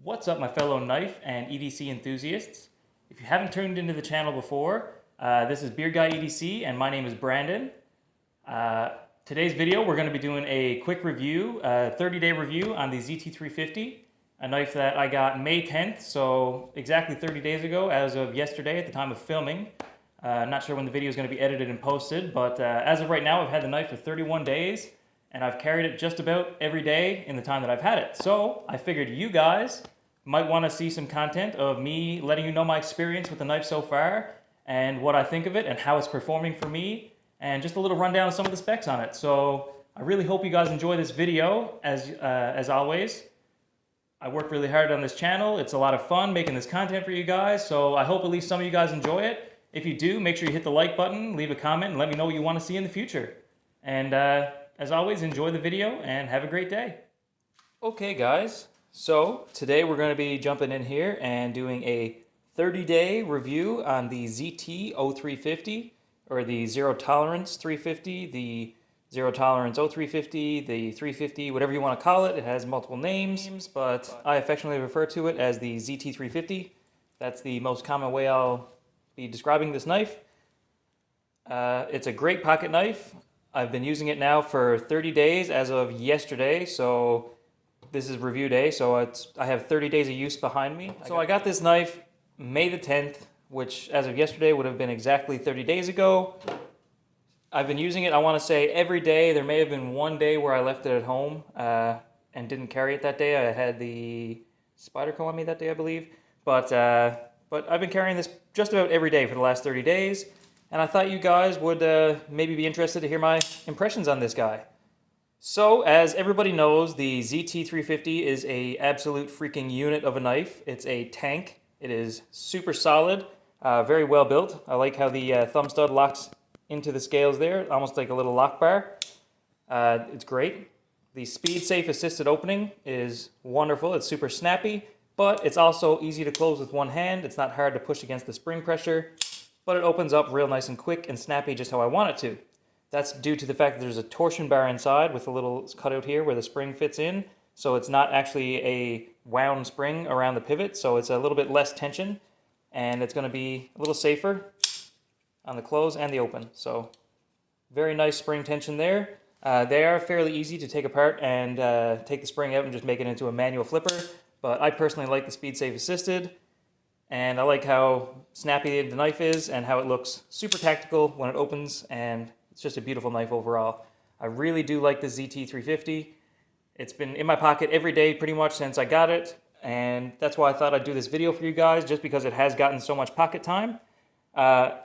What's up, my fellow knife and EDC enthusiasts? If you haven't tuned into the channel before, this is BeardGuy EDC and my name is Brandon. Today's video we're going to be doing a quick review, a 30-day review on the ZT350, a knife that I got May 10th, so exactly 30 days ago as of yesterday at the time of filming. Not sure when the video is going to be edited and posted, but as of right now I've had the knife for 31 days and I've carried it just about every day in the time that I've had it. So I figured you guys might want to see some content of me letting you know my experience with the knife so far and what I think of it and how it's performing for me, and just a little rundown of some of the specs on it. So I really hope you guys enjoy this video. As always, I worked really hard on this channel. It's a lot of fun making this content for you guys, so I hope at least some of you guys enjoy it. If you do, make sure you hit the like button, leave a comment, and let me know what you want to see in the future. And as always, enjoy the video and have a great day. Okay guys, so today we're going to be jumping in here and doing a 30-day review on the ZT-0350, or the Zero Tolerance 350, the Zero Tolerance 0350, the 350, whatever you want to call it. It has multiple names, but I affectionately refer to it as the ZT350. That's the most common way I'll be describing this knife. It's a great pocket knife. I've been using it now for 30 days as of yesterday, so this is review day, so I have 30 days of use behind me. So I got this knife May the 10th, which as of yesterday would have been exactly 30 days ago. I've been using it, I want to say, every day. There may have been one day where I left it at home and didn't carry it that day. I had the Spyderco on me that day, I believe. But I've been carrying this just about every day for the last 30 days, and I thought you guys would maybe be interested to hear my impressions on this guy. So, as everybody knows, the ZT350 is a absolute freaking unit of a knife. It's a tank. It is super solid, very well built. I like how the thumb stud locks into the scales there, almost like a little lock bar. It's great. The speed safe assisted opening is wonderful. It's super snappy, but it's also easy to close with one hand. It's not hard to push against the spring pressure, but it opens up real nice and quick and snappy just how I want it to. That's due to the fact that there's a torsion bar inside with a little cutout here where the spring fits in. So it's not actually a wound spring around the pivot, so it's a little bit less tension, and it's going to be a little safer on the close and the open. So very nice spring tension there. They are fairly easy to take apart and take the spring out and just make it into a manual flipper, but I personally like the speed safe assisted, and I like how snappy the knife is and how it looks super tactical when it opens, and it's just a beautiful knife overall. I really do like the ZT350. It's been in my pocket every day pretty much since I got it, and that's why I thought I'd do this video for you guys, just because it has gotten so much pocket time.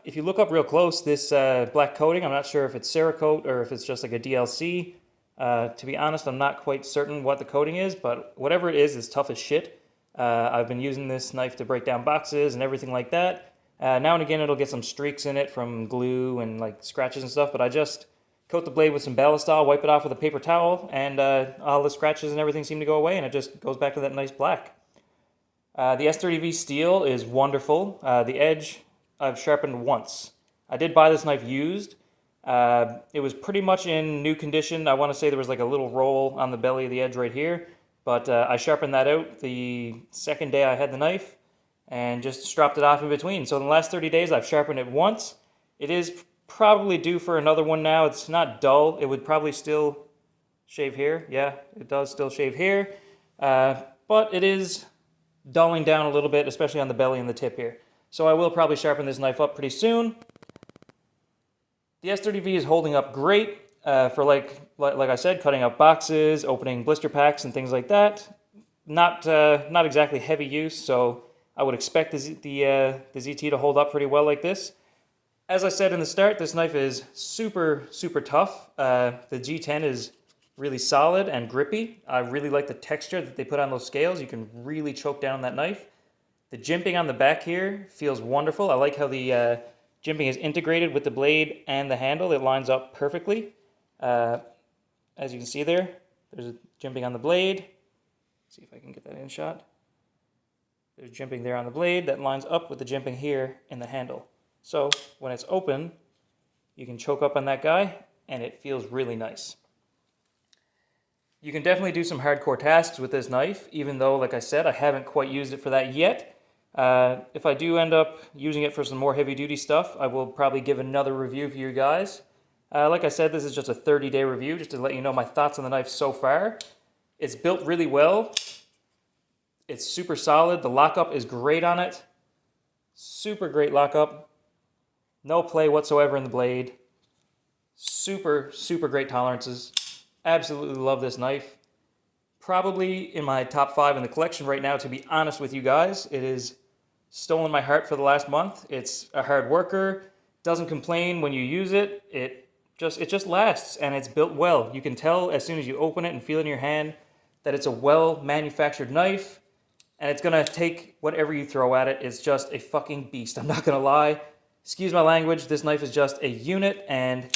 If you look up real close, this black coating, I'm not sure if it's Cerakote or if it's just like a DLC. To be honest, I'm not quite certain what the coating is, but whatever it is, it's tough as shit. I've been using this knife to break down boxes and everything like that. Now and again, it'll get some streaks in it from glue and like scratches and stuff, but I just coat the blade with some Ballistol, wipe it off with a paper towel, and all the scratches and everything seem to go away, and it just goes back to that nice black. The S30V steel is wonderful. The edge I've sharpened once. I did buy this knife used. It was pretty much in new condition. I want to say there was like a little roll on the belly of the edge right here, but I sharpened that out the second day I had the knife and just stropped it off in between. So in the last 30 days I've sharpened it once. It is probably due for another one now. It's not dull. It would probably still shave here. Yeah, it does still shave here, but it is dulling down a little bit, especially on the belly and the tip here. So I will probably sharpen this knife up pretty soon. The S30V is holding up great for like I said, cutting up boxes, opening blister packs and things like that. Not exactly heavy use, so I would expect the ZT to hold up pretty well like this. As I said in the start, this knife is super, super tough. The G10 is really solid and grippy. I really like the texture that they put on those scales. You can really choke down that knife. The jimping on the back here feels wonderful. I like how the jimping is integrated with the blade and the handle. It lines up perfectly. As you can see there, there's a jimping on the blade. Let's see if I can get that in shot. There's jimping there on the blade that lines up with the jimping here in the handle. So when it's open, you can choke up on that guy and it feels really nice. You can definitely do some hardcore tasks with this knife, even though, like I said, I haven't quite used it for that yet. If I do end up using it for some more heavy-duty stuff, I will probably give another review for you guys. Like I said, this is just a 30-day review, just to let you know my thoughts on the knife so far. It's built really well. It's super solid. The lockup is great on it. Super great lockup. No play whatsoever in the blade. Super, super great tolerances. Absolutely love this knife. Probably in my top 5 in the collection right now, to be honest with you guys. It has stolen my heart for the last month. It's a hard worker. Doesn't complain when you use it. It just lasts, and it's built well. You can tell as soon as you open it and feel it in your hand that it's a well-manufactured knife, and it's gonna take whatever you throw at it. It's just a fucking beast. I'm not gonna lie. Excuse my language. This knife is just a unit, and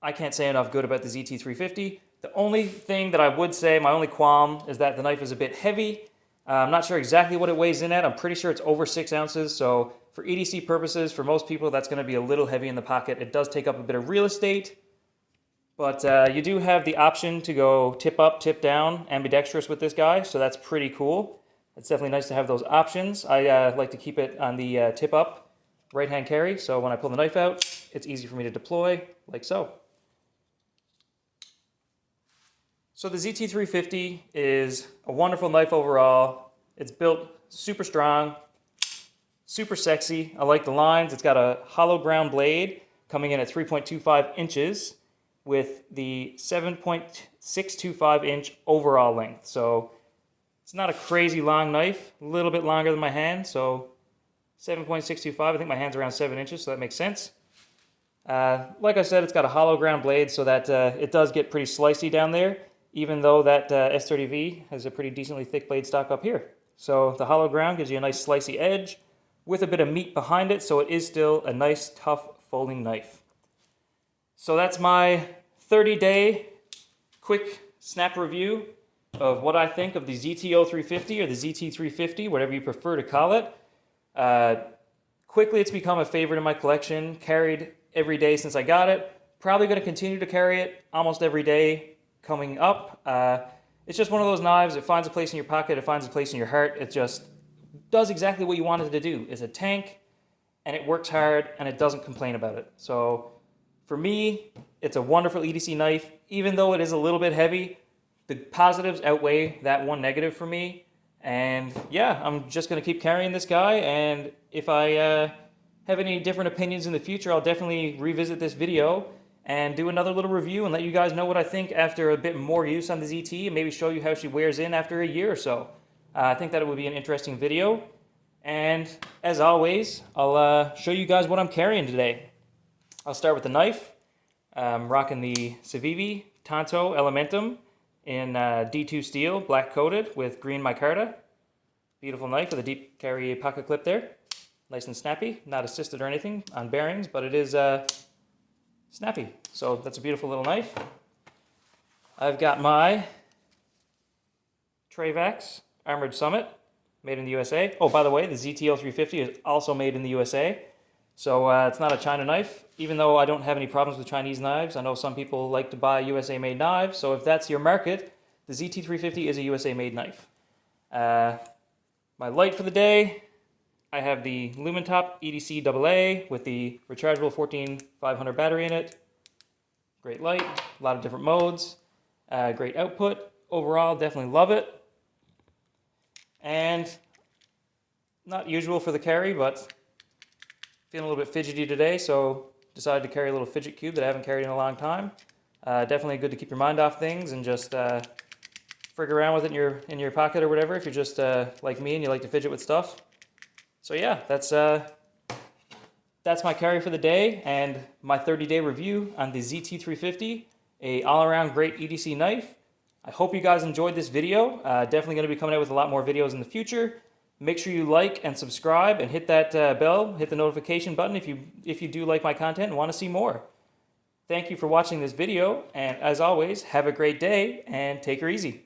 I can't say enough good about the ZT350. The only thing that I would say, my only qualm, is that the knife is a bit heavy. I'm not sure exactly what it weighs in at. I'm pretty sure it's over 6 ounces. So for EDC purposes, for most people, that's going to be a little heavy in the pocket. It does take up a bit of real estate. But you do have the option to go tip up, tip down, ambidextrous with this guy. So that's pretty cool. It's definitely nice to have those options. I like to keep it on the tip up right-hand carry. So when I pull the knife out, it's easy for me to deploy, like so. So the ZT350 is a wonderful knife overall. It's built super strong, super sexy. I like the lines. It's got a hollow ground blade coming in at 3.25 inches with the 7.625 inch overall length. So it's not a crazy long knife, a little bit longer than my hand. So 7.625, I think my hand's around 7 inches, so that makes sense. Like I said, it's got a hollow ground blade so that it does get pretty slicey down there, even though that S30V has a pretty decently thick blade stock up here. So the hollow ground gives you a nice slicey edge with a bit of meat behind it, so it is still a nice, tough folding knife. So that's my 30-day quick snap review of what I think of the ZT0350 or the ZT350, whatever you prefer to call it. Quickly, it's become a favorite in my collection, carried every day since I got it. Probably going to continue to carry it almost every day coming up. It's just one of those knives. It finds a place in your pocket. It finds a place in your heart. It just does exactly what you want it to do. It's a tank, and it works hard, and it doesn't complain about it. So for me, it's a wonderful EDC knife. Even though it is a little bit heavy, the positives outweigh that one negative for me. And yeah, I'm just going to keep carrying this guy, and if I have any different opinions in the future, I'll definitely revisit this video and do another little review and let you guys know what I think after a bit more use on the ZT, and maybe show you how she wears in after a year or so. I think that it would be an interesting video. And as always, I'll show you guys what I'm carrying today. I'll start with the knife. I'm rocking the Civivi Tanto Elementum in D2 steel, black coated with green micarta. Beautiful knife with a deep carry pocket clip there. Nice and snappy, not assisted or anything on bearings, but it is snappy. So that's a beautiful little knife. I've got my Travax Armored Summit, made in the USA. Oh, by the way, the ZT0350 is also made in the USA. So it's not a China knife, even though I don't have any problems with Chinese knives. I know some people like to buy USA-made knives, so if that's your market, the ZT350 is a USA-made knife. My light for the day, I have the Lumentop EDC AA with the rechargeable 14500 battery in it. Great light, a lot of different modes, great output. Overall, definitely love it. And not usual for the carry, but feeling a little bit fidgety today, so decided to carry a little fidget cube that I haven't carried in a long time. Definitely good to keep your mind off things and just frig around with it in your pocket or whatever if you're just like me and you like to fidget with stuff. So yeah, that's my carry for the day and my 30-day review on the ZT350, a all-around great EDC knife. I hope you guys enjoyed this video. Definitely going to be coming out with a lot more videos in the future. Make sure you like and subscribe and hit that bell, hit the notification button if you do like my content and want to see more. Thank you for watching this video, and as always, have a great day and take her easy.